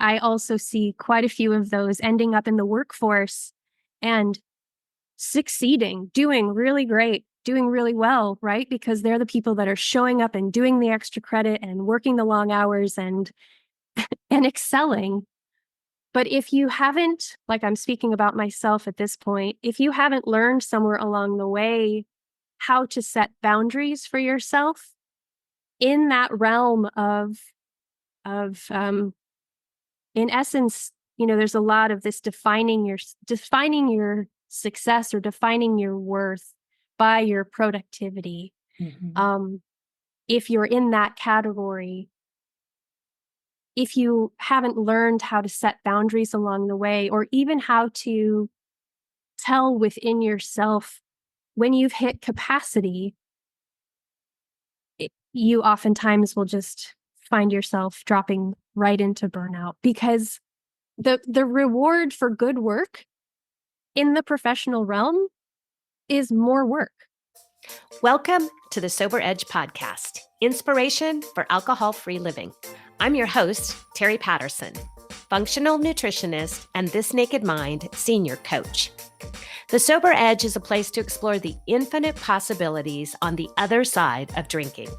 I also see quite a few of those ending up in the workforce and succeeding, doing really great, doing really well, right? Because they're the people that are showing up and doing the extra credit and working the long hours and excelling. But if you haven't, like I'm speaking about myself at this point, if you haven't learned somewhere along the way how to set boundaries for yourself in that realm of in essence, there's a lot of this defining your success or defining your worth by your productivity. Mm-hmm. If you're in that category, if you haven't learned how to set boundaries along the way, or even how to tell within yourself when you've hit capacity, you oftentimes will just find yourself dropping right into burnout, because the reward for good work in the professional realm is more work. Welcome to the Sober Edge podcast, inspiration for alcohol-free living. I'm your host, Terry Patterson, functional nutritionist and This Naked Mind senior coach. The Sober Edge is a place to explore the infinite possibilities on the other side of drinking.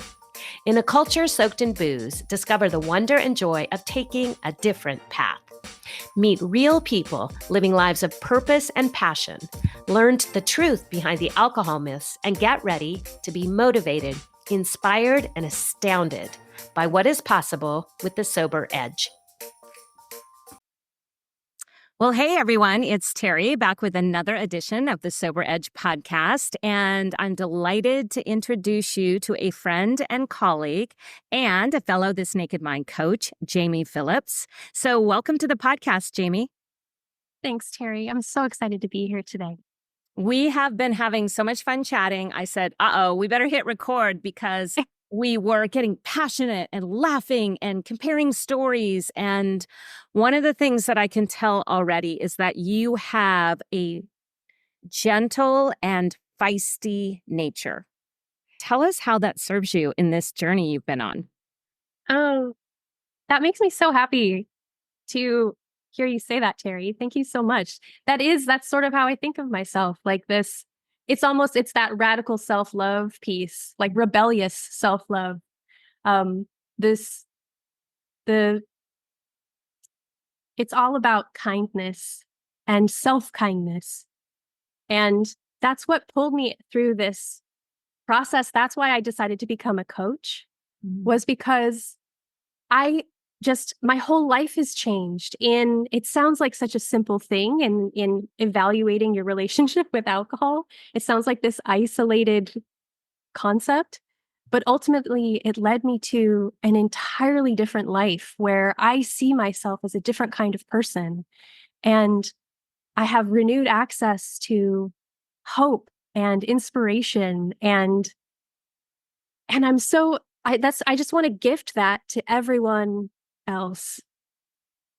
In a culture soaked in booze, discover the wonder and joy of taking a different path. Meet real people living lives of purpose and passion, learn the truth behind the alcohol myths, and get ready to be motivated, inspired, and astounded by what is possible with the Sober Edge. Well, hey, everyone, it's Terry back with another edition of the Sober Edge podcast, and I'm delighted to introduce you to a friend and colleague and a fellow This Naked Mind coach, Jamie Phillips. So welcome to the podcast, Jamie. Thanks, Terry. I'm so excited to be here today. We have been having so much fun chatting. I said, we better hit record because we were getting passionate and laughing and comparing stories. And one of the things that I can tell already is that you have a gentle and feisty nature. Tell us how that serves you in this journey you've been on. Oh, that makes me so happy to hear you say that, Terry. Thank you so much. That's sort of how I think of myself, like this. It's that radical self-love piece, like rebellious self-love. It's all about kindness and self-kindness. And that's what pulled me through this process. That's why I decided to become a coach, was because my whole life has changed. It sounds like such a simple thing in evaluating your relationship with alcohol. It sounds like this isolated concept, but ultimately it led me to an entirely different life where I see myself as a different kind of person. And I have renewed access to hope and inspiration. And I just want to gift that to everyone else.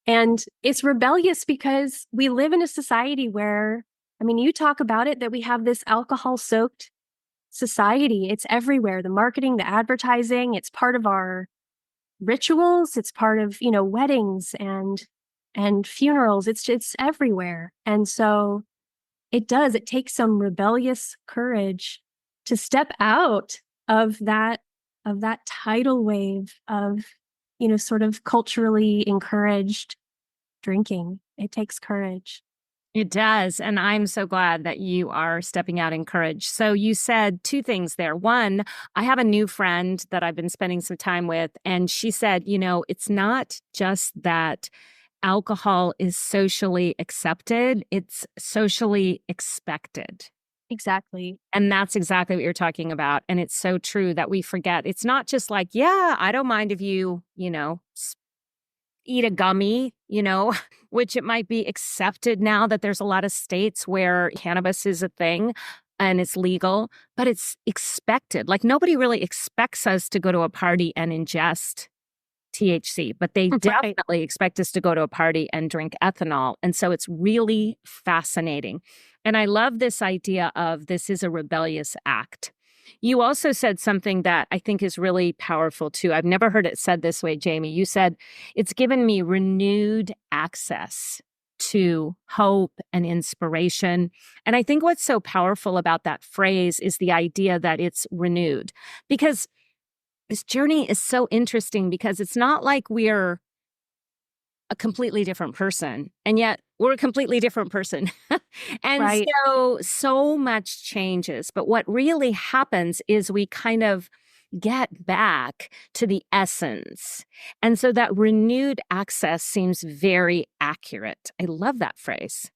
And it's rebellious because we live in a society where, you talk about it, that we have this alcohol-soaked society. It's everywhere. The marketing, the advertising, it's part of our rituals. It's part of, weddings and funerals. It's everywhere. And so it takes some rebellious courage to step out of that tidal wave of, sort of culturally encouraged drinking. It takes courage. It does. And I'm so glad that you are stepping out in courage. So you said two things there. One, I have a new friend that I've been spending some time with, and she said, it's not just that alcohol is socially accepted, it's socially expected. Exactly. And that's exactly what you're talking about. And it's so true that we forget. It's not just like, yeah, I don't mind if you, eat a gummy, which it might be accepted now that there's a lot of states where cannabis is a thing and it's legal, but it's expected. Like nobody really expects us to go to a party and ingest THC, but they definitely expect us to go to a party and drink ethanol. And so it's really fascinating. And I love this idea of this is a rebellious act. You also said something that I think is really powerful too. I've never heard it said this way, Jamie. You said, it's given me renewed access to hope and inspiration. And I think what's so powerful about that phrase is the idea that it's renewed. Because this journey is so interesting because it's not like we're a completely different person, and yet we're a completely different person. And Right. so much changes. But what really happens is we kind of get back to the essence. And so that renewed access seems very accurate. I love that phrase.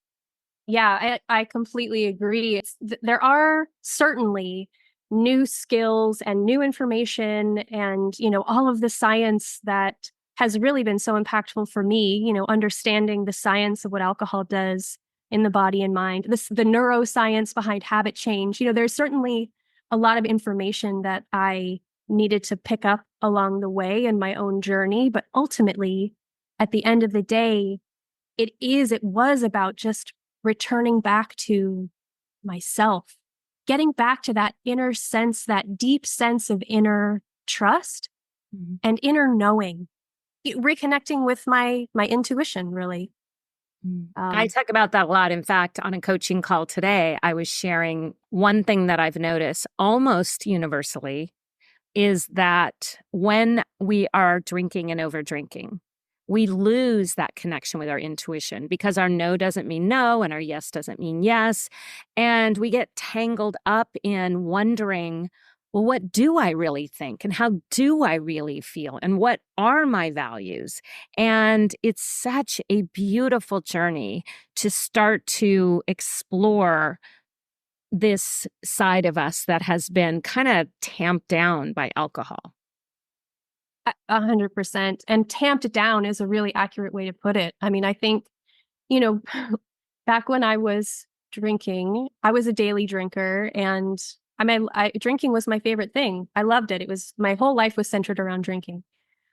Yeah, I completely agree. There are certainly new skills and new information and, all of the science that has really been so impactful for me, understanding the science of what alcohol does in the body and mind, the neuroscience behind habit change. There's certainly a lot of information that I needed to pick up along the way in my own journey. But ultimately, at the end of the day, it was about just returning back to myself, getting back to that inner sense, that deep sense of inner trust and inner knowing, reconnecting with my intuition, really. I talk about that a lot. In fact, on a coaching call today, I was sharing one thing that I've noticed almost universally is that when we are drinking and over drinking, we lose that connection with our intuition because our no doesn't mean no and our yes doesn't mean yes. And we get tangled up in wondering, well, what do I really think? And how do I really feel? And what are my values? And it's such a beautiful journey to start to explore this side of us that has been kind of tamped down by alcohol. 100%. And tamped down is a really accurate way to put it. I mean, I think, you know, back when I was drinking, I was a daily drinker, and drinking was my favorite thing. I loved it. My whole life was centered around drinking.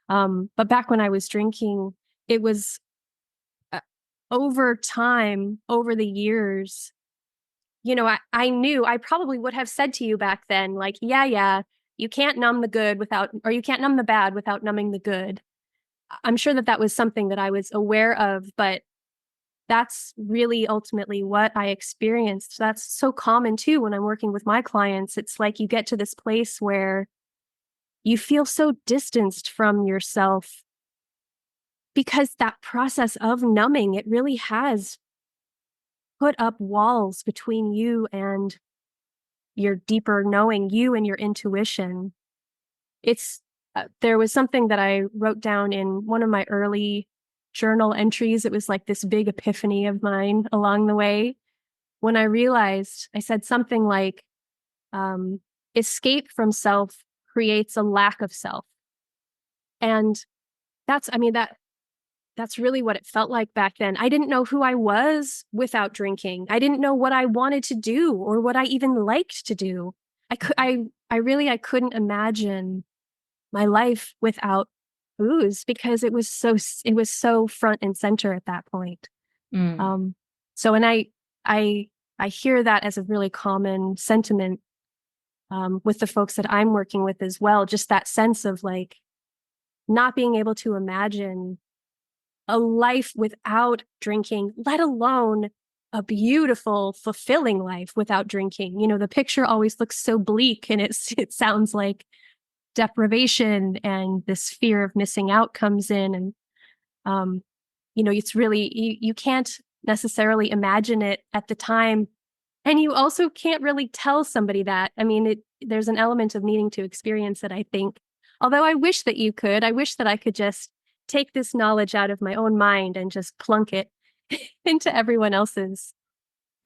But back when I was drinking, it was over time, over the years, I knew I probably would have said to you back then, like, yeah, you can't numb the good or you can't numb the bad without numbing the good. I'm sure that was something that I was aware of, but that's really ultimately what I experienced. That's so common too when I'm working with my clients. It's like you get to this place where you feel so distanced from yourself because that process of numbing, it really has put up walls between you and your deeper knowing, you and your intuition. There was something that I wrote down in one of my early journal entries. It was like this big epiphany of mine along the way when I realized, I said something like, escape from self creates a lack of self. And that's really what it felt like back then. I didn't know who I was without drinking. I didn't know what I wanted to do or what I even liked to do. I couldn't imagine my life without booze because it was so front and center at that point. Mm. So, and I hear that as a really common sentiment with the folks that I'm working with as well. Just that sense of like not being able to imagine a life without drinking, let alone a beautiful, fulfilling life without drinking. The picture always looks so bleak, and it sounds like deprivation and this fear of missing out comes in. And, it's really, you can't necessarily imagine it at the time. And you also can't really tell somebody that. I mean, there's an element of needing to experience it, I think. Although I wish that you could. I wish that I could just take this knowledge out of my own mind and just plunk it into everyone else's,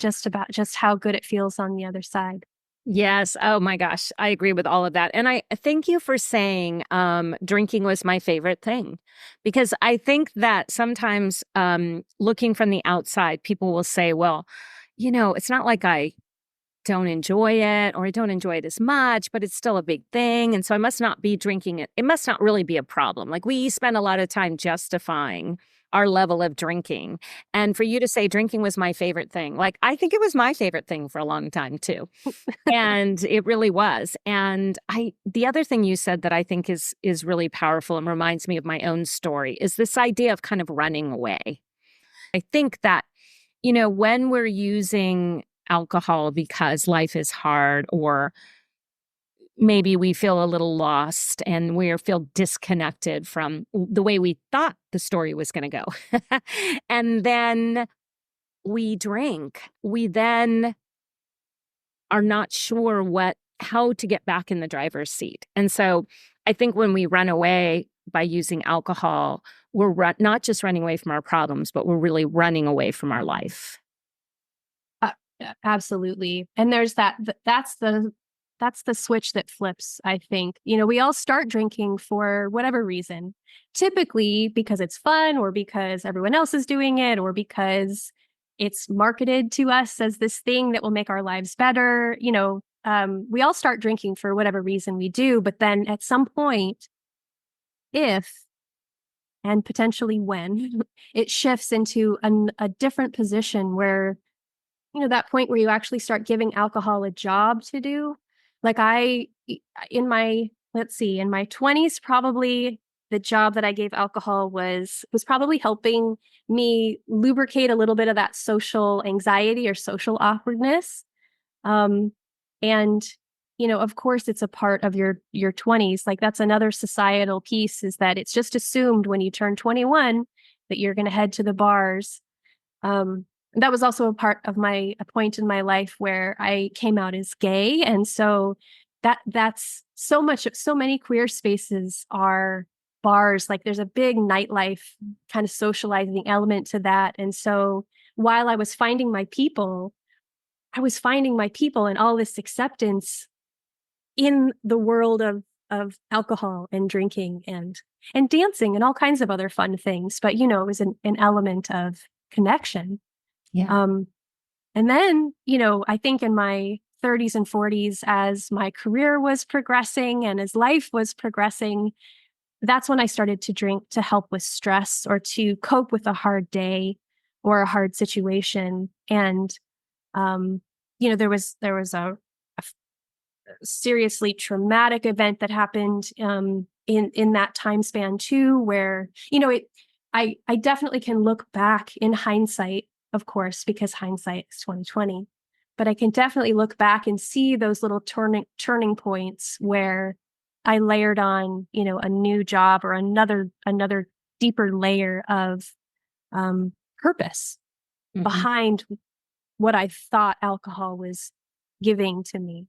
just how good it feels on the other side. Yes. Oh my gosh. I agree with all of that. And I thank you for saying drinking was my favorite thing, because I think that sometimes looking from the outside, people will say, well, it's not like I don't enjoy it or I don't enjoy it as much, but it's still a big thing. And so I must not be drinking it. It must not really be a problem. Like we spend a lot of time justifying our level of drinking. And for you to say drinking was my favorite thing, like, I think it was my favorite thing for a long time too. And it really was. And the other thing you said that I think is really powerful and reminds me of my own story is this idea of kind of running away. I think that, when we're using alcohol because life is hard, or maybe we feel a little lost and we feel disconnected from the way we thought the story was going to go. And then we drink. We then are not sure how to get back in the driver's seat. And so I think when we run away by using alcohol, we're not just running away from our problems, but we're really running away from our life. Absolutely. And there's that's the switch that flips, I think. We all start drinking for whatever reason, typically because it's fun, or because everyone else is doing it, or because it's marketed to us as this thing that will make our lives better. We all start drinking for whatever reason we do, but then at some point, if and potentially when it shifts into a different position where, that point where you actually start giving alcohol a job to do. Like in my 20s, probably the job that I gave alcohol was probably helping me lubricate a little bit of that social anxiety or social awkwardness. And, of course, it's a part of your 20s. Like, that's another societal piece, is that it's just assumed when you turn 21 that you're going to head to the bars. That was also a point in my life where I came out as gay. And so that's so many queer spaces are bars. Like, there's a big nightlife kind of socializing element to that. And so while I was finding my people and all this acceptance in the world of alcohol and drinking and dancing and all kinds of other fun things. But, it was an element of connection. Yeah. And then, I think in my 30s and 40s, as my career was progressing and as life was progressing, that's when I started to drink to help with stress or to cope with a hard day or a hard situation. And, there was a seriously traumatic event that happened in that time span too, where, I definitely can look back in hindsight, of course, because hindsight is 2020. But I can definitely look back and see those little turning points where I layered on, a new job or another deeper layer of purpose behind what I thought alcohol was giving to me.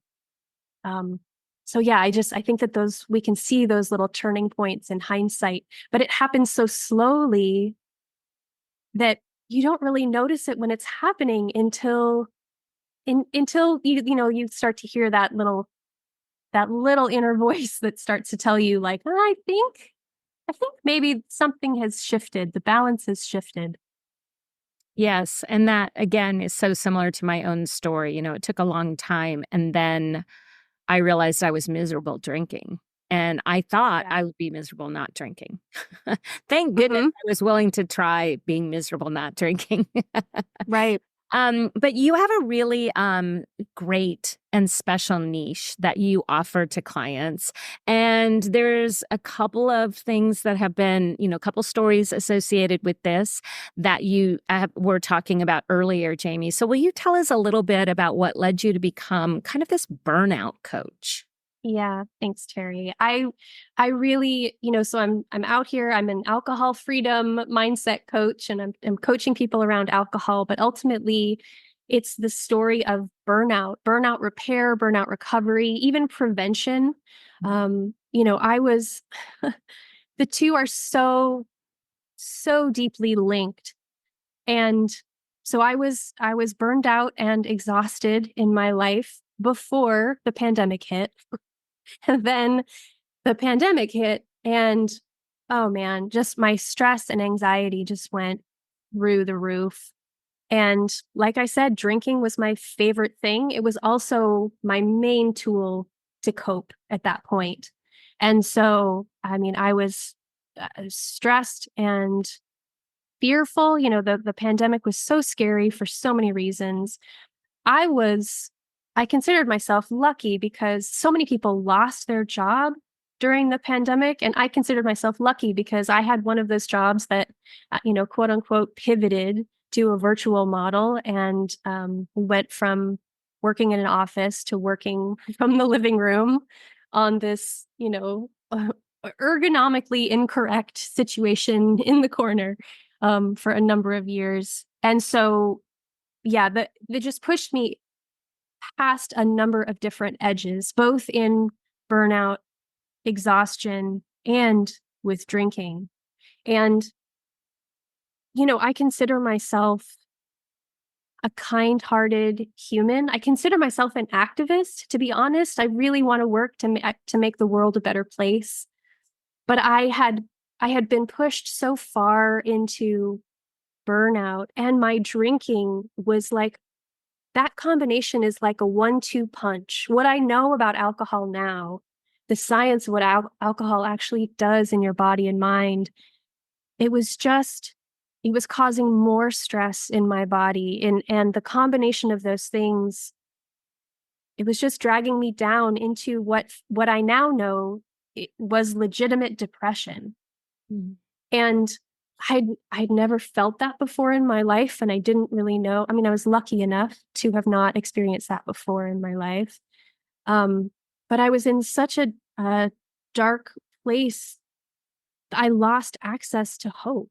So yeah, I think that we can see those little turning points in hindsight, but it happens so slowly that you don't really notice it when it's happening until you start to hear that little inner voice that starts to tell you, like, I think maybe something has shifted. The balance has shifted. Yes. And that, again, is so similar to my own story. It took a long time. And then I realized I was miserable drinking. And I thought I would be miserable not drinking. Thank goodness I was willing to try being miserable not drinking. Right. But you have a really great and special niche that you offer to clients. And there's a couple of things that have been, a couple stories associated with this that you were talking about earlier, Jamie. So will you tell us a little bit about what led you to become kind of this burnout coach? Yeah, thanks, Terry. I really, so I'm out here. I'm an alcohol freedom mindset coach, and I'm coaching people around alcohol. But ultimately, it's the story of burnout repair, burnout recovery, even prevention. I was the two are so deeply linked, and so I was burned out and exhausted in my life before the pandemic hit. And then the pandemic hit, and oh man, just my stress and anxiety just went through the roof. And like I said, drinking was my favorite thing. It was also my main tool to cope at that point. And so, I mean, I was stressed and fearful. The pandemic was so scary for so many reasons. I considered myself lucky because so many people lost their job during the pandemic. And I considered myself lucky because I had one of those jobs that, quote unquote, pivoted to a virtual model and went from working in an office to working from the living room on this, ergonomically incorrect situation in the corner for a number of years. And so, yeah, that just pushed me past a number of different edges, both in burnout, exhaustion, and with drinking. And, I consider myself a kind-hearted human. I consider myself an activist, to be honest. I really want to work to make the world a better place. But I had been pushed so far into burnout, and my drinking was like, that combination is like a 1-2 punch. What I know about alcohol now, the science of what alcohol actually does in your body and mind, it was causing more stress in my body. And the combination of those things, it was just dragging me down into what I now know it was legitimate depression. Mhm. And I'd never felt that before in my life, and I didn't really know. I mean, I was lucky enough to have not experienced that before in my life. But I was in such a dark place. I lost access to hope.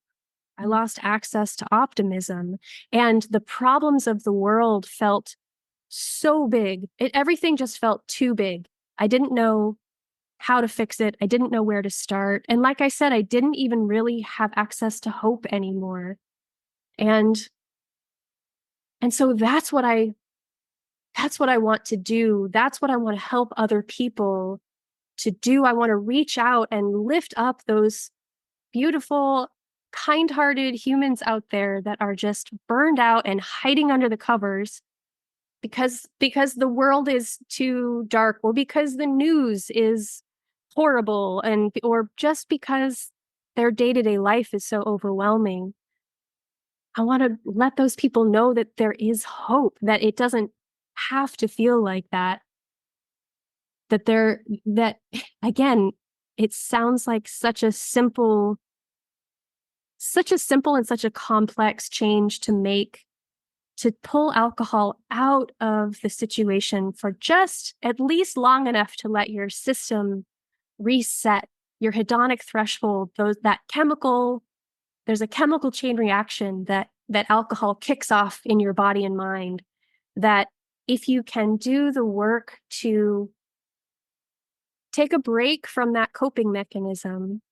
I lost access to optimism, and the problems of the world felt so big. Everything just felt too big. I didn't know how to fix it. I didn't know where to start. And like I said, I didn't even really have access to hope anymore. And so that's what I want to do. That's what I want to help other people to do. I want to reach out and lift up those beautiful, kind-hearted humans out there that are just burned out and hiding under the covers because the world is too dark, or because the news is horrible, or just because their day-to-day life is so overwhelming. I want to let those people know that there is hope, that it doesn't have to feel like that. That again, it sounds like such a simple and such a complex change to make, to pull alcohol out of the situation for just at least long enough to let your system reset, your hedonic threshold. There's a chemical chain reaction that alcohol kicks off in your body and mind, that if you can do the work to take a break from that coping mechanism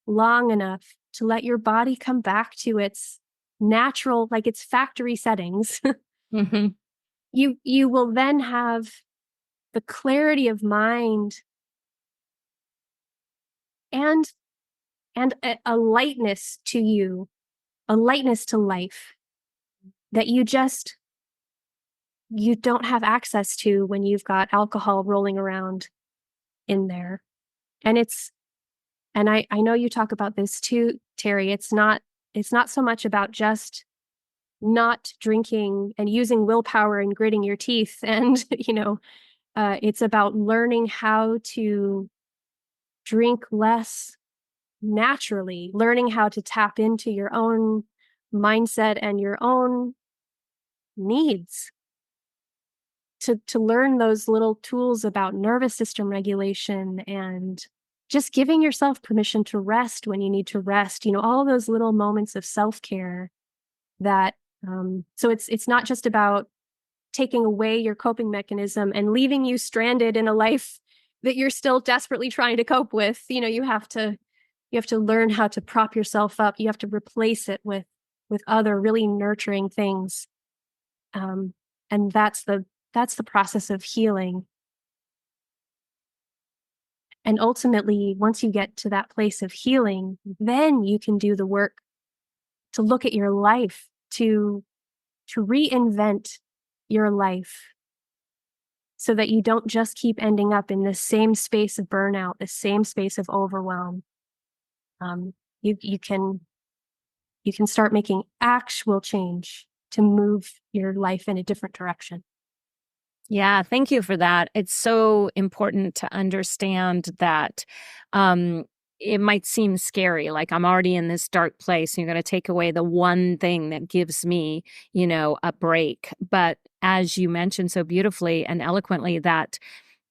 long enough to let your body come back to its natural, like its factory settings, Mm-hmm. you will then have the clarity of mind and a lightness to you, a lightness to life that you don't have access to when you've got alcohol rolling around in there. And I know you talk about this too, Terry. It's not so much about just not drinking and using willpower and gritting your teeth and it's about learning how to drink less naturally, learning how to tap into your own mindset and your own needs, to learn those little tools about nervous system regulation and just giving yourself permission to rest when you need to rest, all those little moments of self-care that so it's not just about taking away your coping mechanism and leaving you stranded in a life that you're still desperately trying to cope with. You have to learn how to prop yourself up. You have to replace it with other really nurturing things. And that's the process of healing. And ultimately, once you get to that place of healing, then you can do the work to look at your life, to reinvent your life, so that you don't just keep ending up in the same space of burnout, the same space of overwhelm. You can you can start making actual change to move your life in a different direction. Yeah, thank you for that. It's so important to understand that it might seem scary, like I'm already in this dark place, and you're going to take away the one thing that gives me, a break. But as you mentioned so beautifully and eloquently, that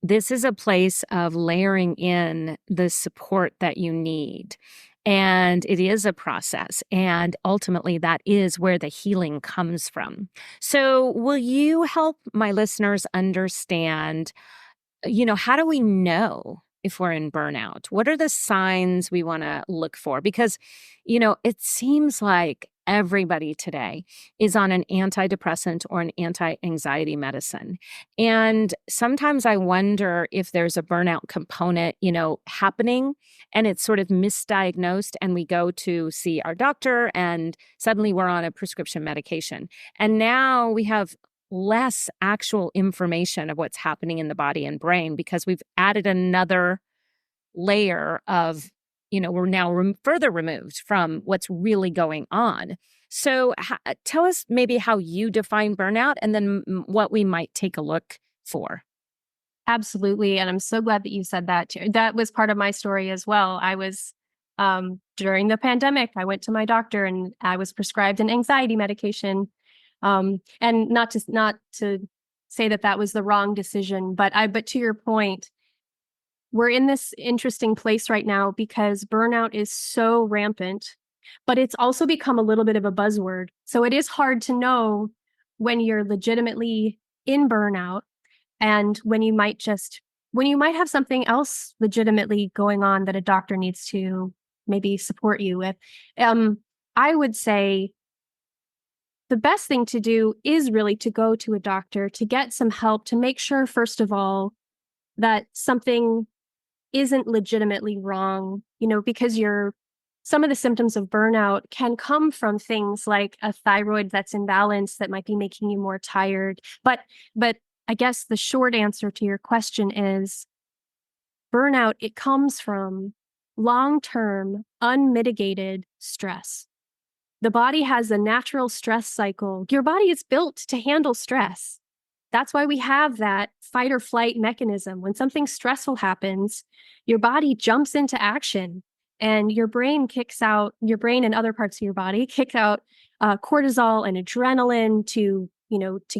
this is a place of layering in the support that you need. And it is a process. And ultimately, that is where the healing comes from. So, will you help my listeners understand, how do we know if we're in burnout? What are the signs we want to look for? Because, it seems like everybody today is on an antidepressant or an anti-anxiety medicine. And sometimes I wonder if there's a burnout component, happening, and it's sort of misdiagnosed, and we go to see our doctor and suddenly we're on a prescription medication. And now we have less actual information of what's happening in the body and brain because we've added another layer of, we're now further removed from what's really going on. So tell us maybe how you define burnout and then what we might take a look for. Absolutely. And I'm so glad that you said that too. That was part of my story as well. I was, during the pandemic, I went to my doctor and I was prescribed an anxiety medication. And not to say that that was the wrong decision, but to your point, we're in this interesting place right now because burnout is so rampant, but it's also become a little bit of a buzzword. So it is hard to know when you're legitimately in burnout and when you might have something else legitimately going on that a doctor needs to maybe support you with. I would say the best thing to do is really to go to a doctor to get some help to make sure, first of all, that something isn't legitimately wrong, because some of the symptoms of burnout can come from things like a thyroid that's imbalanced that might be making you more tired. But I guess the short answer to your question is burnout, it comes from long-term, unmitigated stress. The body has a natural stress cycle. Your body is built to handle stress. That's why we have that fight or flight mechanism. When something stressful happens, your body jumps into action and your brain and other parts of your body kick out cortisol and adrenaline to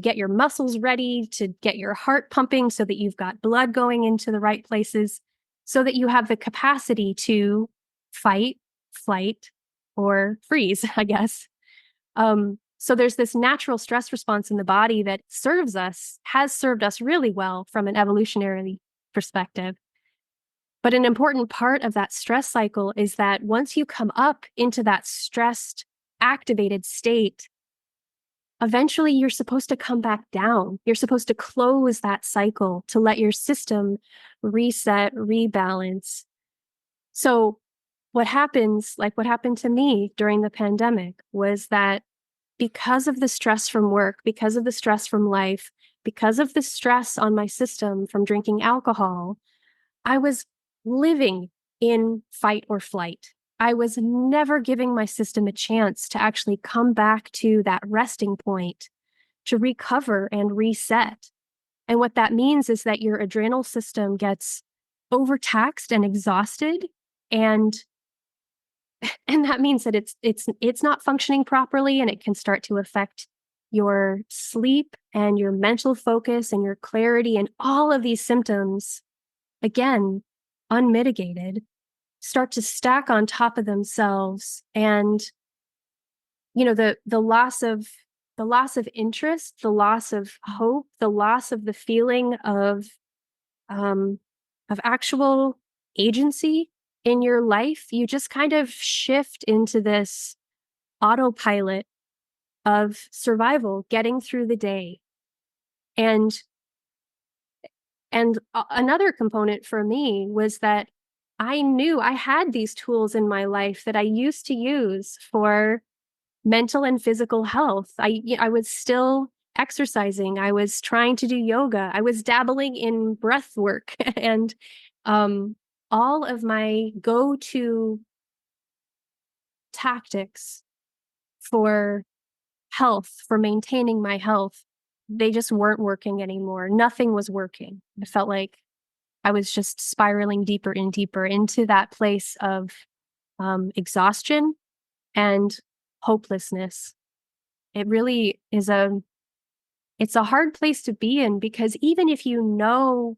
get your muscles ready, to get your heart pumping so that you've got blood going into the right places, so that you have the capacity to fight, flight, or freeze, I guess. So there's this natural stress response in the body that has served us really well from an evolutionary perspective. But an important part of that stress cycle is that once you come up into that stressed, activated state, eventually you're supposed to come back down. You're supposed to close that cycle to let your system reset, rebalance. So what happened to me during the pandemic was that because of the stress from work, because of the stress from life, because of the stress on my system from drinking alcohol, I was living in fight or flight. I was never giving my system a chance to actually come back to that resting point, to recover and reset. And what that means is that your adrenal system gets overtaxed and exhausted, and that means that it's not functioning properly, and it can start to affect your sleep and your mental focus and your clarity, and all of these symptoms, again, unmitigated, start to stack on top of themselves. And the loss of interest, the loss of hope, the loss of the feeling of actual agency in your life, you just kind of shift into this autopilot of survival, getting through the day. And another component for me was that I knew I had these tools in my life that I used to use for mental and physical health. I was still exercising. I was trying to do yoga. I was dabbling in breath work and all of my go-to tactics for health, for maintaining my health, they just weren't working anymore. Nothing was working. I felt like I was just spiraling deeper and deeper into that place of exhaustion and hopelessness. It really is it's a hard place to be in, because even if you know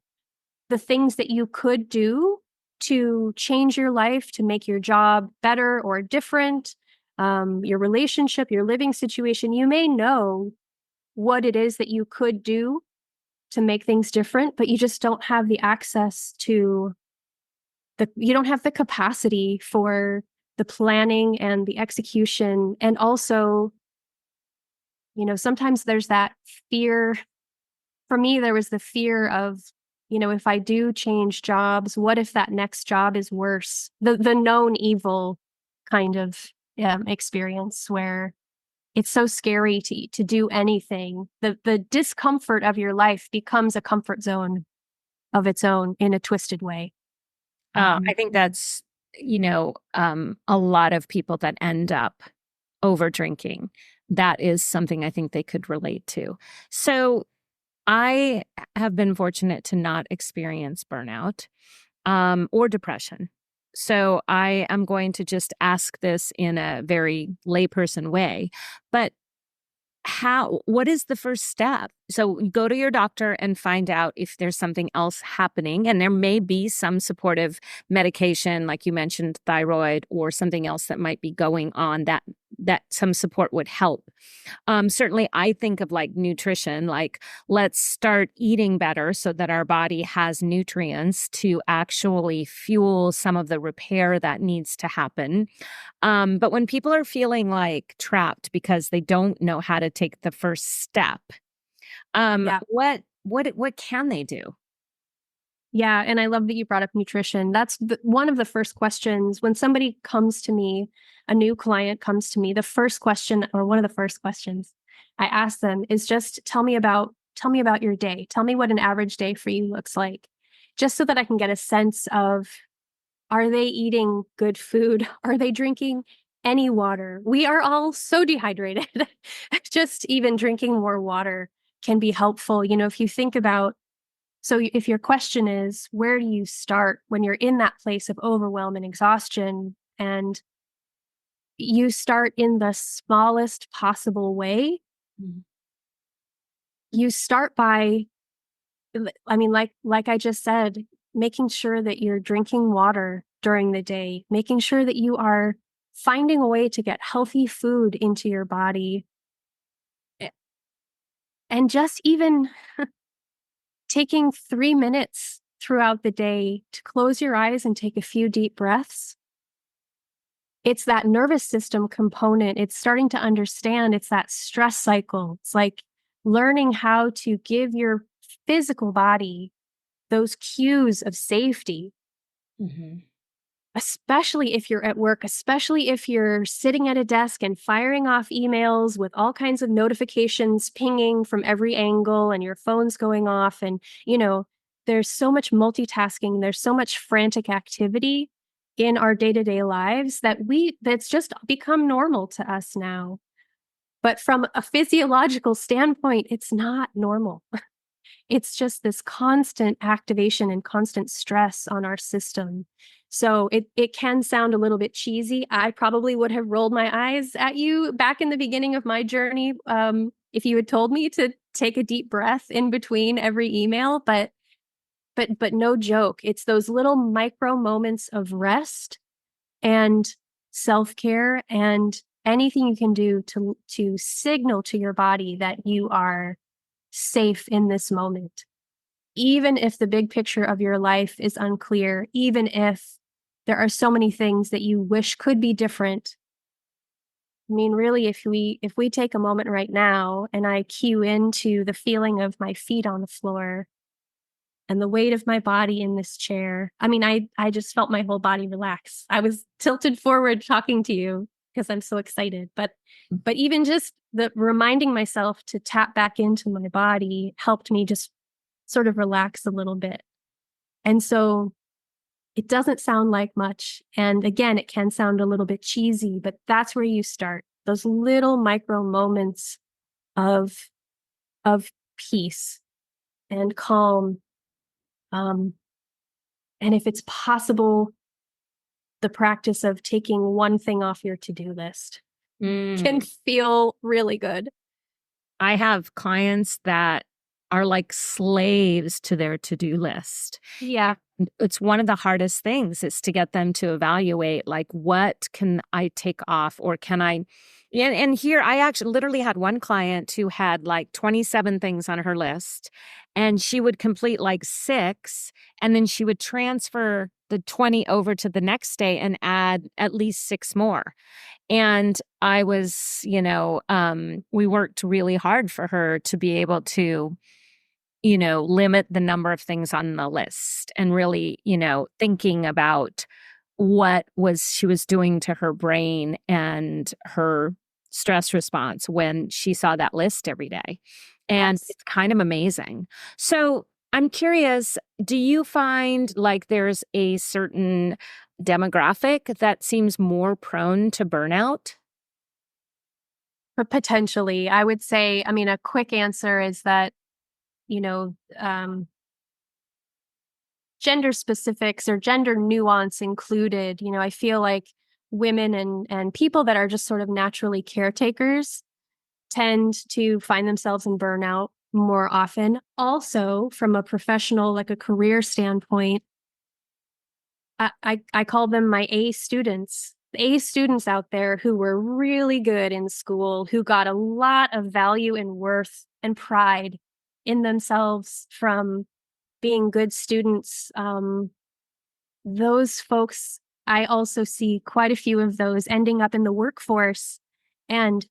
the things that you could do to change your life, to make your job better or different, your relationship, your living situation, you may know what it is that you could do to make things different, but you just don't have the access to you don't have the capacity for the planning and the execution. And also, sometimes there's that fear. For me, there was the fear of, if I do change jobs, what if that next job is worse? The known evil kind of experience, where it's so scary to do anything. The discomfort of your life becomes a comfort zone of its own in a twisted way. I think that's, a lot of people that end up over drinking. That is something I think they could relate to. So I have been fortunate to not experience burnout or depression. So I am going to just ask this in a very layperson way. But what is the first step? So you go to your doctor and find out if there's something else happening, and there may be some supportive medication, like you mentioned, thyroid, or something else that might be going on that some support would help. Certainly I think of like nutrition, like let's start eating better so that our body has nutrients to actually fuel some of the repair that needs to happen. But when people are feeling like trapped because they don't know how to take the first step, Yeah. what can they do? Yeah. And I love that you brought up nutrition. That's one of the first questions when somebody comes to me, a new client comes to me, the first question, or one of the first questions I ask them is just tell me about your day. Tell me what an average day for you looks like, just so that I can get a sense of, are they eating good food? Are they drinking any water? We are all so dehydrated. Just even drinking more water can be helpful. If you think about, so if your question is, where do you start when you're in that place of overwhelm and exhaustion? And you start in the smallest possible way. You start by, like I just said, making sure that you're drinking water during the day, making sure that you are finding a way to get healthy food into your body. And just even taking 3 minutes throughout the day to close your eyes and take a few deep breaths. It's that nervous system component. It's starting to understand. It's that stress cycle. It's like learning how to give your physical body those cues of safety, especially if you're at work, especially if you're sitting at a desk and firing off emails with all kinds of notifications pinging from every angle and your phone's going off. And, there's so much multitasking. There's so much frantic activity in our day-to-day lives that's just become normal to us now. But from a physiological standpoint, it's not normal. It's just this constant activation and constant stress on our system. So it can sound a little bit cheesy. I probably would have rolled my eyes at you back in the beginning of my journey, if you had told me to take a deep breath in between every email. But no joke, it's those little micro moments of rest and self-care and anything you can do to signal to your body that you are safe in this moment. Even if the big picture of your life is unclear, even if there are so many things that you wish could be different. I mean, really, if we take a moment right now and I cue into the feeling of my feet on the floor and the weight of my body in this chair, I mean, I just felt my whole body relax. I was tilted forward talking to you because I'm so excited. But even just the reminding myself to tap back into my body helped me just sort of relax a little bit. And so it doesn't sound like much. And again, it can sound a little bit cheesy, but that's where you start. those little micro moments of peace and calm. And if it's possible, the practice of taking one thing off your to-do list can feel really good. I have clients that are like slaves to their to-do list. Yeah. It's one of the hardest things is to get them to evaluate, like, what can I take off, or can I? And here I actually literally had one client who had like 27 things on her list, and she would complete like 6, and then she would transfer the 20 over to the next day and add at least 6 more. And I was, we worked really hard for her to be able to, limit the number of things on the list, and really, thinking about what she was doing to her brain and her stress response when she saw that list every day. And Yes. it's kind of amazing. So I'm curious, do you find like there's a certain demographic that seems more prone to burnout? But potentially, I would say, I mean, a quick answer is that, you know, gender specifics or gender nuance included. I feel like women and people that are just sort of naturally caretakers tend to find themselves in burnout more often. Also, from a professional, like a career standpoint, I call them my A students. The A students out there who were really good in school, who got a lot of value and worth and pride in themselves from being good students. Those folks, I also see quite a few of those ending up in the workforce and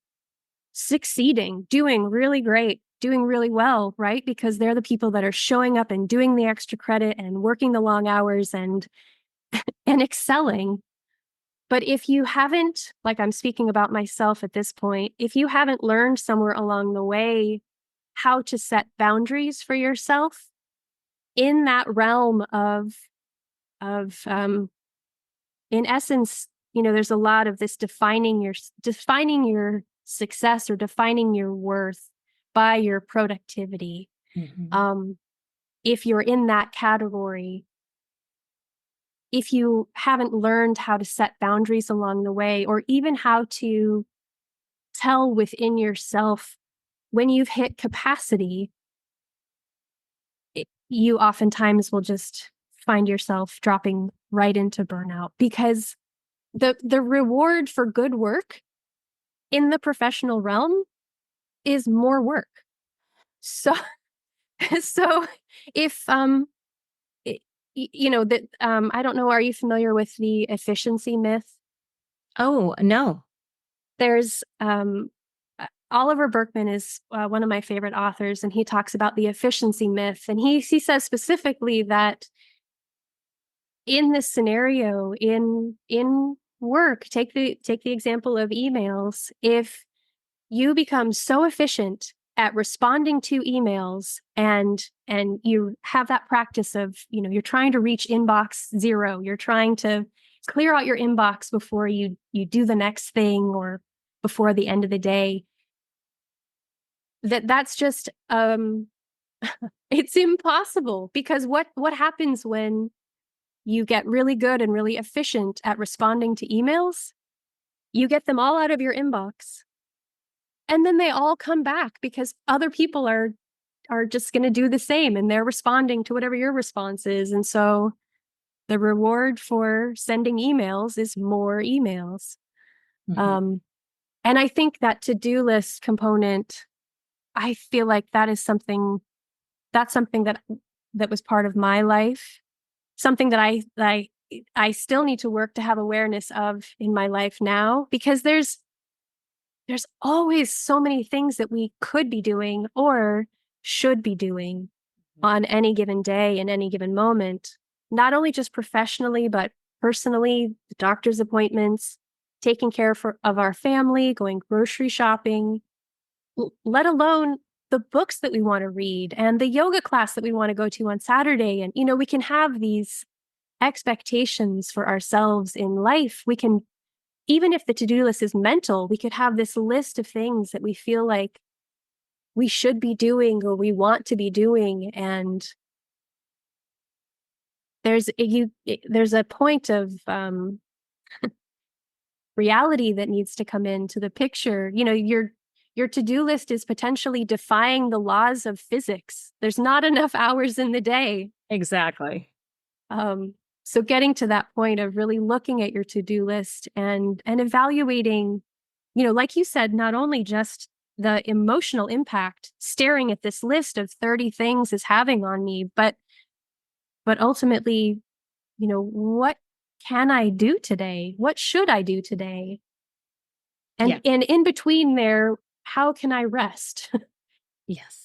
succeeding, doing really great, doing really well, right? Because they're the people that are showing up and doing the extra credit and working the long hours and excelling. But if you haven't, like I'm speaking about myself at this point, if you haven't learned somewhere along the way how to set boundaries for yourself in that realm of in essence, there's a lot of this defining your success or defining your worth by your productivity. If you're in that category, if you haven't learned how to set boundaries along the way, or even how to tell within yourself when you've hit capacity, you oftentimes will just find yourself dropping right into burnout, because the reward for good work in the professional realm is more work. So so if that I don't know, are you familiar with the efficiency myth? Oh, no. There's Oliver Berkman is one of my favorite authors, and he talks about the efficiency myth, and he says specifically that in this scenario, in work, take the example of emails. If you become so efficient at responding to emails, and you have that practice of, you're trying to reach inbox 0, you're trying to clear out your inbox before you do the next thing or before the end of the day, that's just it's impossible, because what happens when you get really good and really efficient at responding to emails? You get them all out of your inbox, and then they all come back because other people are just going to do the same, and they're responding to whatever your response is. And so the reward for sending emails is more emails. And I think that to-do list component, I feel like that's something that was part of my life, something that I still need to work to have awareness of in my life now, because there's always so many things that we could be doing or should be doing on any given day, in any given moment, not only just professionally, but personally, doctor's appointments, taking care of our family, going grocery shopping, let alone the books that we want to read and the yoga class that we want to go to on Saturday. And, we can have these expectations for ourselves in life. We can even if the to-do list is mental, we could have this list of things that we feel like we should be doing or we want to be doing. And there's a point of reality that needs to come into the picture. Your to-do list is potentially defying the laws of physics. There's not enough hours in the day. Exactly. So getting to that point of really looking at your to-do list and evaluating, like you said, not only just the emotional impact staring at this list of 30 things is having on me, but ultimately, what can I do today? What should I do today? And in between there, how can I rest? Yes.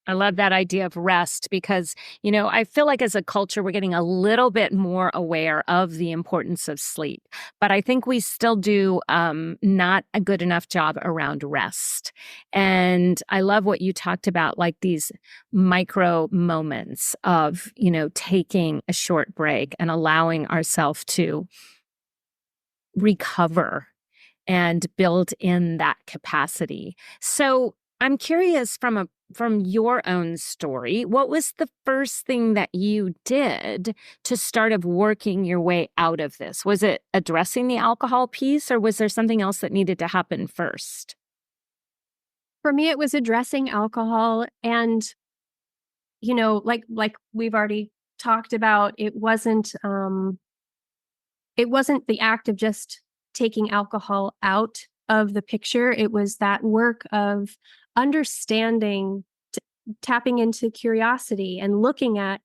I love that idea of rest because, I feel like as a culture, we're getting a little bit more aware of the importance of sleep. But I think we still do not a good enough job around rest. And I love what you talked about, like these micro moments of, taking a short break and allowing ourselves to recover and build in that capacity. So I'm curious from your own story, what was the first thing that you did to start of working your way out of this? Was it addressing the alcohol piece, or was there something else that needed to happen first? For me, it was addressing alcohol, and like we've already talked about, it wasn't the act of just taking alcohol out of the picture. It was that work of understanding, tapping into curiosity and looking at,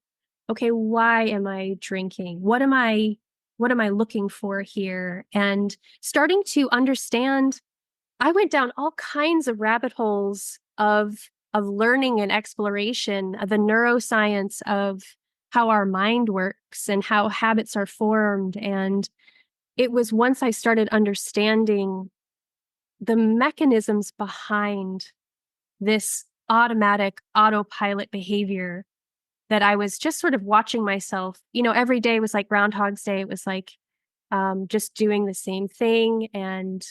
okay, why am I drinking? What am I looking for here? And starting to understand, I went down all kinds of rabbit holes of learning and exploration of the neuroscience of how our mind works and how habits are formed. And it was once I started understanding the mechanisms behind this automatic autopilot behavior that I was just sort of watching myself. Every day was like Groundhog's Day. It was like just doing the same thing. And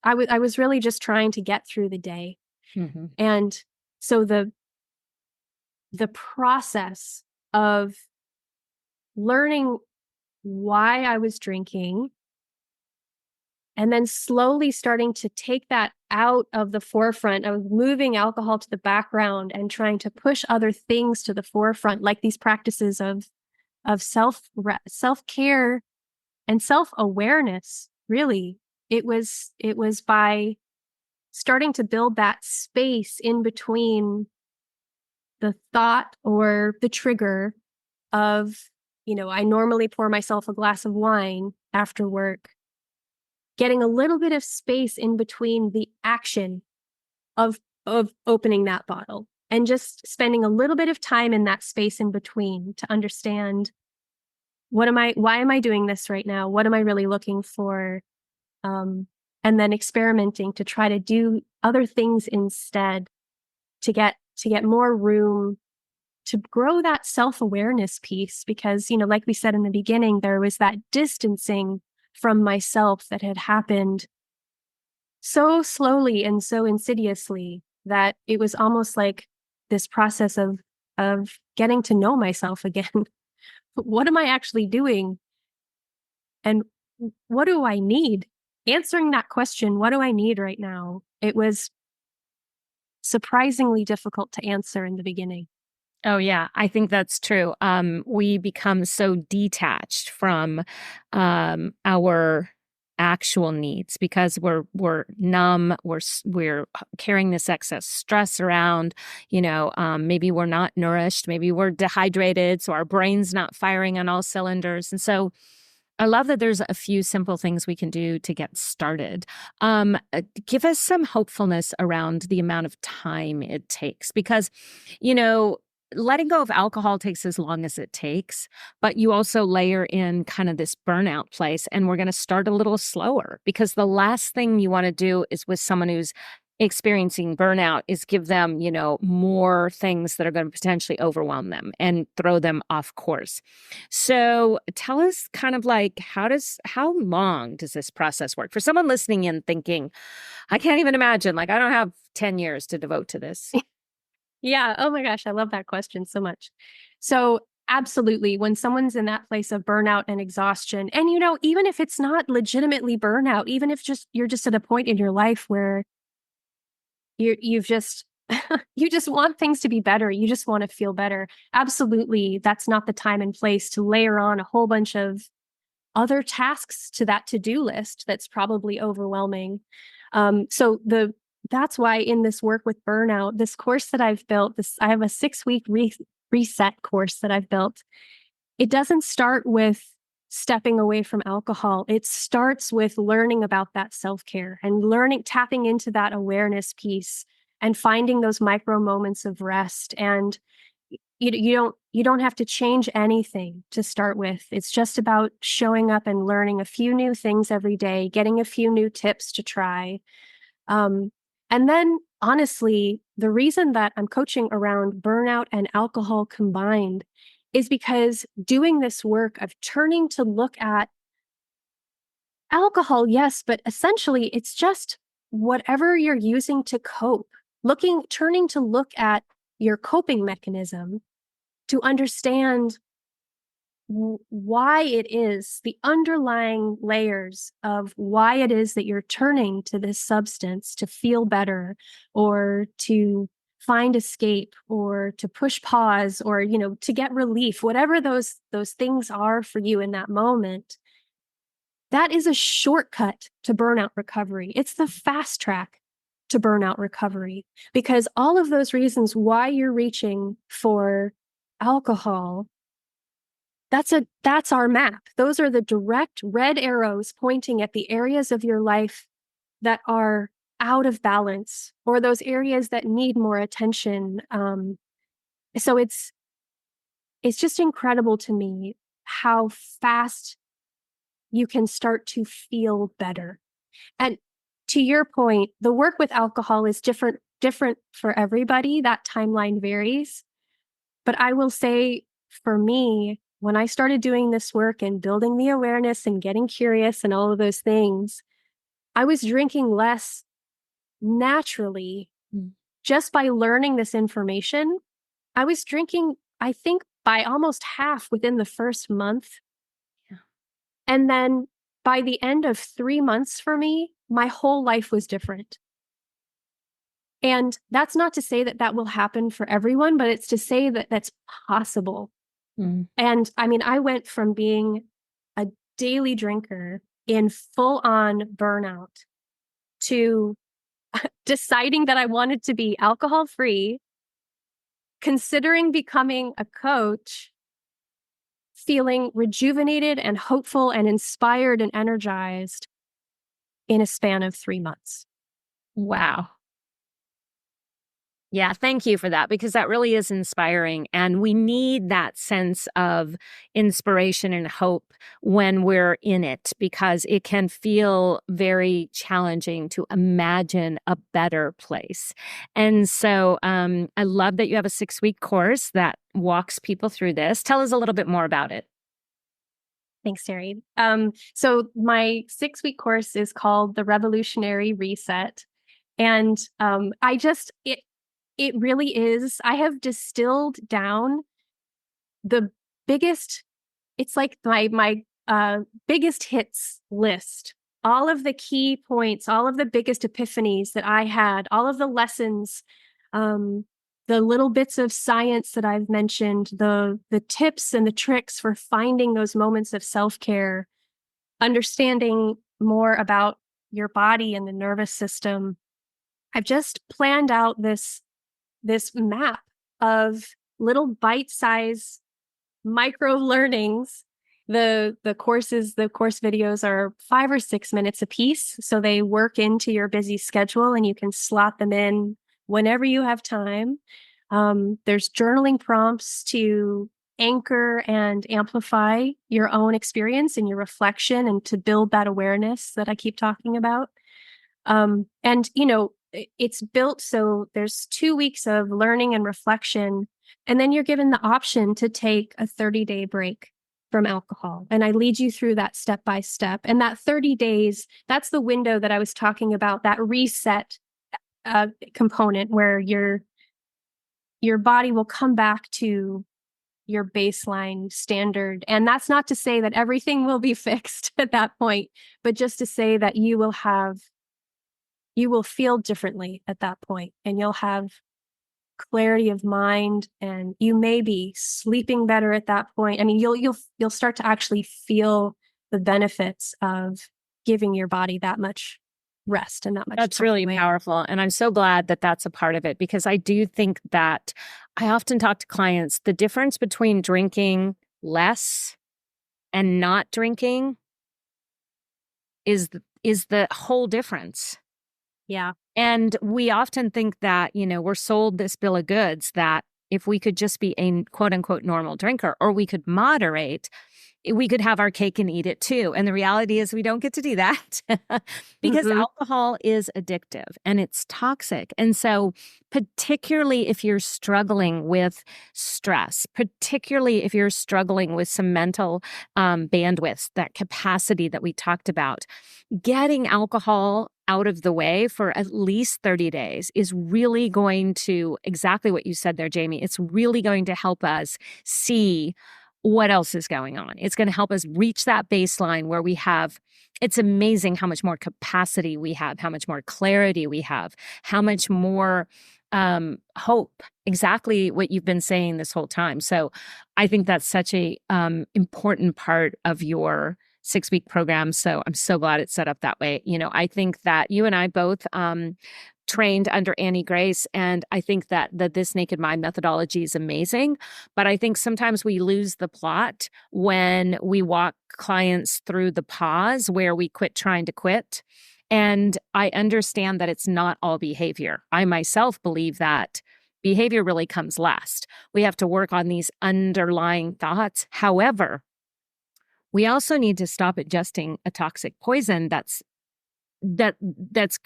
I was really just trying to get through the day. Mm-hmm. And so the process of learning why I was drinking and then slowly starting to take that out of the forefront, of moving alcohol to the background and trying to push other things to the forefront, like these practices of self-care and self-awareness. Really, it was by starting to build that space in between the thought or the trigger of, I normally pour myself a glass of wine after work, getting a little bit of space in between the action of opening that bottle and just spending a little bit of time in that space in between to understand, why am I doing this right now? What am I really looking for? And then experimenting to try to do other things instead to get more room to grow that self-awareness piece. Because, like we said in the beginning, there was that distancing from myself that had happened so slowly and so insidiously that it was almost like this process of getting to know myself again. What am I actually doing? And what do I need? Answering that question, what do I need right now? It was surprisingly difficult to answer in the beginning. Oh, yeah, I think that's true. We become so detached from our actual needs because we're numb. We're carrying this excess stress around. Maybe we're not nourished. Maybe we're dehydrated, so our brain's not firing on all cylinders. And so, I love that there's a few simple things we can do to get started. Give us some hopefulness around the amount of time it takes because, letting go of alcohol takes as long as it takes, but you also layer in kind of this burnout place. And we're going to start a little slower because the last thing you want to do is with someone who's experiencing burnout is give them, more things that are going to potentially overwhelm them and throw them off course. So tell us kind of like, how long does this process work? For someone listening in thinking, I can't even imagine, like, I don't have 10 years to devote to this. Yeah. Oh my gosh. I love that question so much. So absolutely. When someone's in that place of burnout and exhaustion, and even if it's not legitimately burnout, even if you're just at a point in your life where you've just, you just want things to be better. You just want to feel better. Absolutely. That's not the time and place to layer on a whole bunch of other tasks to that to-do list. That's probably overwhelming. That's why in this work with burnout, this course that I've built, I have a 6-week reset course that I've built. It doesn't start with stepping away from alcohol. It starts with learning about that self-care and tapping into that awareness piece and finding those micro moments of rest. And you don't have to change anything to start with. It's just about showing up and learning a few new things every day, getting a few new tips to try. And then honestly, the reason that I'm coaching around burnout and alcohol combined is because doing this work of turning to look at alcohol, yes, but essentially it's just whatever you're using to cope, turning to look at your coping mechanism to understand why it is, the underlying layers of why it is that you're turning to this substance to feel better or to find escape or to push pause or, to get relief, whatever those things are for you in that moment. That is a shortcut to burnout recovery. It's the fast track to burnout recovery because all of those reasons why you're reaching for alcohol, that's our map. Those are the direct red arrows pointing at the areas of your life that are out of balance or those areas that need more attention. So it's just incredible to me how fast you can start to feel better. And to your point, the work with alcohol is different for everybody. That timeline varies. But I will say for me, when I started doing this work and building the awareness and getting curious and all of those things, I was drinking less naturally just by learning this information. I was drinking, I think, by almost half within the first month. Yeah. And then by the end of 3 months for me, my whole life was different. And that's not to say that that will happen for everyone, but it's to say that that's possible. And I mean, I went from being a daily drinker in full-on burnout to deciding that I wanted to be alcohol-free, considering becoming a coach, feeling rejuvenated and hopeful and inspired and energized in a span of 3 months. Wow. Yeah, thank you for that because that really is inspiring. And we need that sense of inspiration and hope when we're in it because it can feel very challenging to imagine a better place. And so I love that you have a 6-week course that walks people through this. Tell us a little bit more about it. Thanks, Terry. So my 6-week course is called The Revolutionary Reset. And it really is. I have distilled down the biggest, it's like my biggest hits list. All of the key points, all of the biggest epiphanies that I had, all of the lessons, the little bits of science that I've mentioned, the tips and the tricks for finding those moments of self-care, understanding more about your body and the nervous system. I've just planned out this map of little bite-size micro learnings. The course videos are 5 or 6 minutes a piece. So they work into your busy schedule and you can slot them in whenever you have time. There's journaling prompts to anchor and amplify your own experience and your reflection and to build that awareness that I keep talking about. And it's built so there's 2 weeks of learning and reflection, and then you're given the option to take a 30-day break from alcohol. And I lead you through that step by step. And that 30 days, that's the window that I was talking about, that reset component where your body will come back to your baseline standard. And that's not to say that everything will be fixed at that point, but just to say that you will feel differently at that point, and you'll have clarity of mind, and you may be sleeping better at that point. I mean, you'll start to actually feel the benefits of giving your body that much rest and that much That's time really away. powerful. And I'm so glad that that's a part of it, because I do think that I often talk to clients, the difference between drinking less and not drinking is the whole difference. Yeah. And we often think that, we're sold this bill of goods that if we could just be a quote unquote normal drinker, or we could moderate, we could have our cake and eat it too. And the reality is we don't get to do that because alcohol is addictive and it's toxic. And so particularly if you're struggling with stress, particularly if you're struggling with some mental bandwidth, that capacity that we talked about, getting alcohol out of the way for at least 30 days is really going to, exactly what you said there, Jamie, it's really going to help us see what else is going on. It's going to help us reach that baseline where it's amazing how much more capacity we have, how much more clarity we have, how much more hope, exactly what you've been saying this whole time. So I think that's such a important part of your 6-week program. So I'm so glad it's set up that way. I think that you and I both trained under Annie Grace, and I think that the This Naked Mind methodology is amazing. But I think sometimes we lose the plot when we walk clients through the pause where we quit trying to quit. And I understand that it's not all behavior. I myself believe that behavior really comes last. We have to work on these underlying thoughts. However, we also need to stop ingesting a toxic poison that's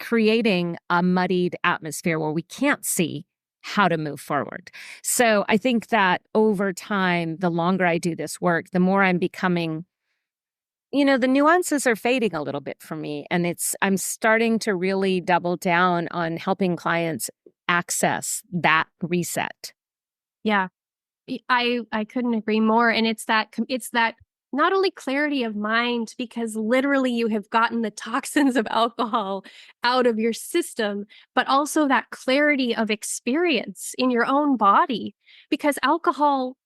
creating a muddied atmosphere where we can't see how to move forward. So I think that over time, the longer I do this work, the more I'm becoming, the nuances are fading a little bit for me. And I'm starting to really double down on helping clients access that reset. Yeah. I couldn't agree more. And it's that not only clarity of mind, because literally you have gotten the toxins of alcohol out of your system, but also that clarity of experience in your own body, because alcohol,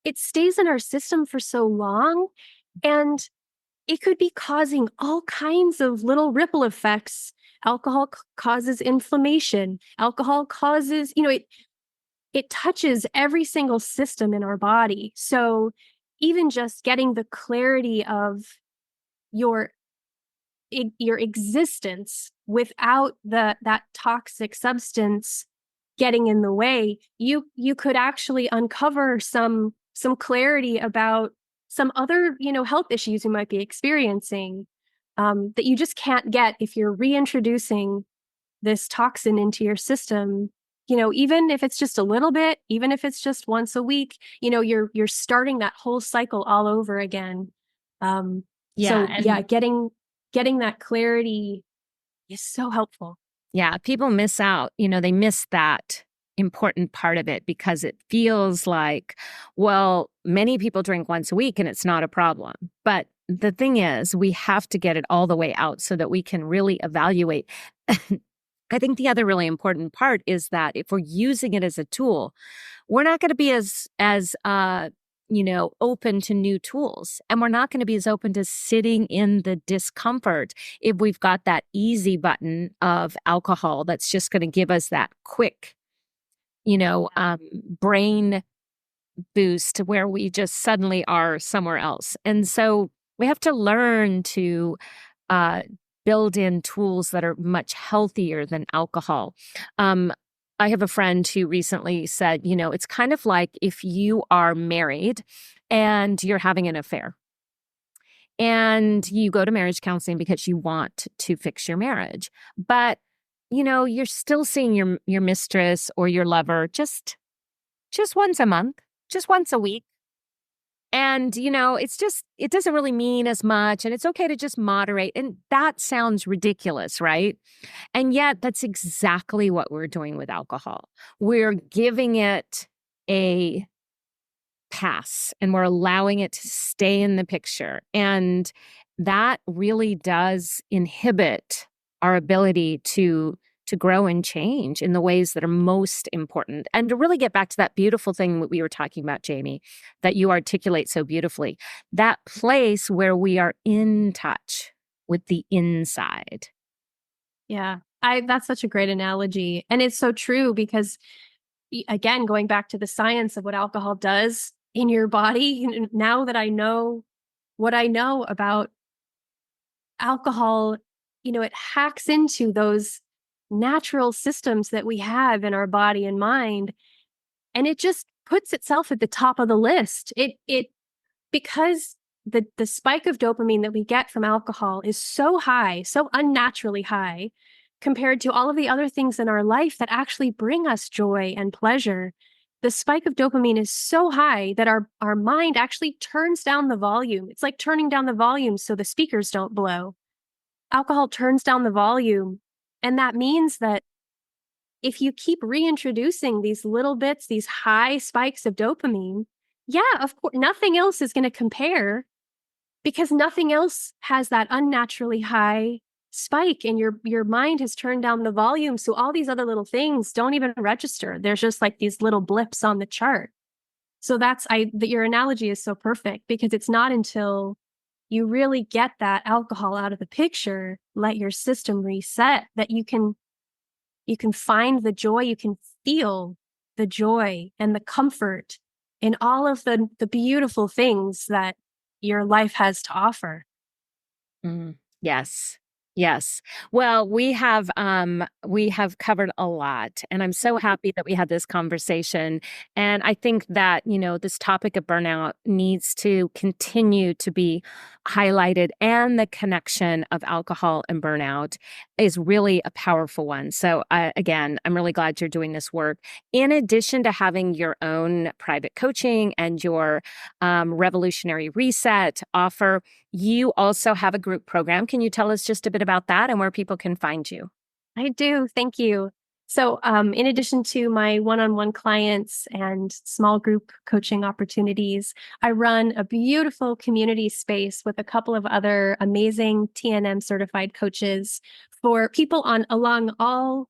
it stays in our system for so long, and it could be causing all kinds of little ripple effects. Alcohol causes inflammation. Alcohol causes, it touches every single system in our body. So even just getting the clarity of your existence without that toxic substance getting in the way, you could actually uncover some clarity about some other, health issues you might be experiencing, that you just can't get if you're reintroducing this toxin into your system. Even if it's just a little bit, even if it's just once a week, you're starting that whole cycle all over again. Getting that clarity is so helpful. Yeah, people miss out. They miss that important part of it because it feels like, well, many people drink once a week and it's not a problem. But the thing is, we have to get it all the way out so that we can really evaluate. I think the other really important part is that if we're using it as a tool, we're not going to be as open to new tools. And we're not going to be as open to sitting in the discomfort if we've got that easy button of alcohol that's just going to give us that quick, brain boost where we just suddenly are somewhere else. And so we have to learn to build in tools that are much healthier than alcohol. I have a friend who recently said, it's kind of like if you are married and you're having an affair and you go to marriage counseling because you want to fix your marriage. But you're still seeing your mistress or your lover just once a month, just once a week. And, it doesn't really mean as much, and it's okay to just moderate. And that sounds ridiculous, right? And yet that's exactly what we're doing with alcohol. We're giving it a pass and we're allowing it to stay in the picture. And that really does inhibit our ability to grow and change in the ways that are most important. And to really get back to that beautiful thing that we were talking about, Jamie, that you articulate so beautifully, that place where we are in touch with the inside. Yeah, that's such a great analogy. And it's so true because, again, going back to the science of what alcohol does in your body, now that I know what I know about alcohol, it hacks into those natural systems that we have in our body and mind, and it just puts itself at the top of the list. It because the spike of dopamine that we get from alcohol is so high, so unnaturally high, compared to all of the other things in our life that actually bring us joy and pleasure. The spike of dopamine is so high that our mind actually turns down the volume. It's like turning down the volume so the speakers don't blow. Alcohol turns down the volume. And that means that if you keep reintroducing these little bits, these high spikes of dopamine, yeah, of course, nothing else is going to compare because nothing else has that unnaturally high spike, and your mind has turned down the volume. So all these other little things don't even register. There's just like these little blips on the chart. So your analogy is so perfect because it's not until you really get that alcohol out of the picture, let your system reset, that you can find the joy, you can feel the joy and the comfort in all of the beautiful things that your life has to offer. Yes. Yes. Well, we have covered a lot, and I'm so happy that we had this conversation. And I think that, this topic of burnout needs to continue to be highlighted, and the connection of alcohol and burnout is really a powerful one. So again, I'm really glad you're doing this work. In addition to having your own private coaching and your revolutionary reset offer, you also have a group program. Can you tell us just a bit about that and where people can find you? I do. Thank you. So in addition to my one-on-one clients and small group coaching opportunities, I run a beautiful community space with a couple of other amazing TNM certified coaches for people along all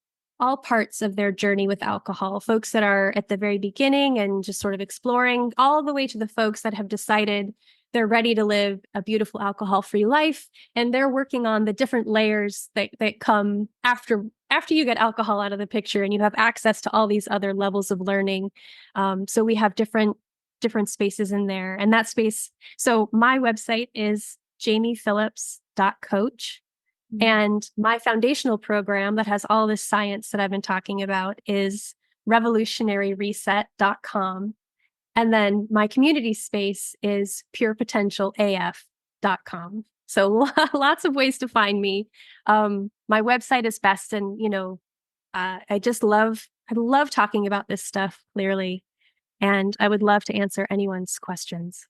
parts of their journey with alcohol, folks that are at the very beginning and just sort of exploring, all the way to the folks that have decided they're ready to live a beautiful alcohol-free life, and they're working on the different layers that come after you get alcohol out of the picture and you have access to all these other levels of learning. So we have different spaces in there, and that space. So my website is jamiephillips.coach. And my foundational program that has all this science that I've been talking about is revolutionaryreset.com. And then my community space is purepotentialaf.com. So lots of ways to find me. My website is best. And, I love talking about this stuff clearly. And I would love to answer anyone's questions.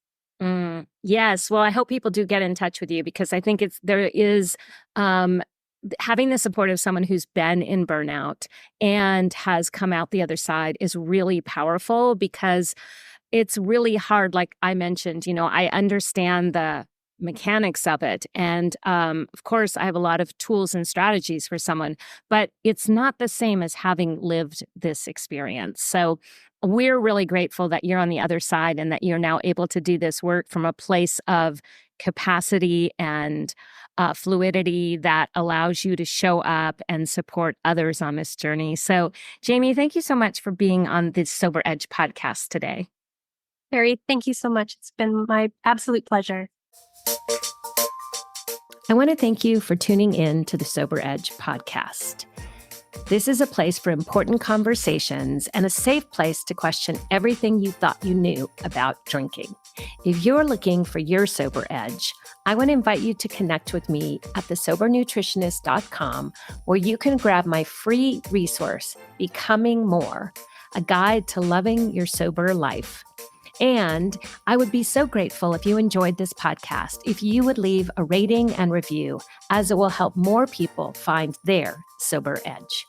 Yes. Well, I hope people do get in touch with you, because I think there is having the support of someone who's been in burnout and has come out the other side is really powerful, because it's really hard. Like I mentioned, I understand the mechanics of it. And of course, I have a lot of tools and strategies for someone, but it's not the same as having lived this experience. So we're really grateful that you're on the other side and that you're now able to do this work from a place of capacity and fluidity that allows you to show up and support others on this journey. So, Jamie, thank you so much for being on the Sober Edge podcast today. Terry, thank you so much. It's been my absolute pleasure. I want to thank you for tuning in to the Sober Edge podcast. This is a place for important conversations and a safe place to question everything you thought you knew about drinking. If you're looking for your sober edge, I want to invite you to connect with me at thesobernutritionist.com, where you can grab my free resource, Becoming More, a guide to loving your sober life. And I would be so grateful if you enjoyed this podcast, if you would leave a rating and review, as it will help more people find their sober edge.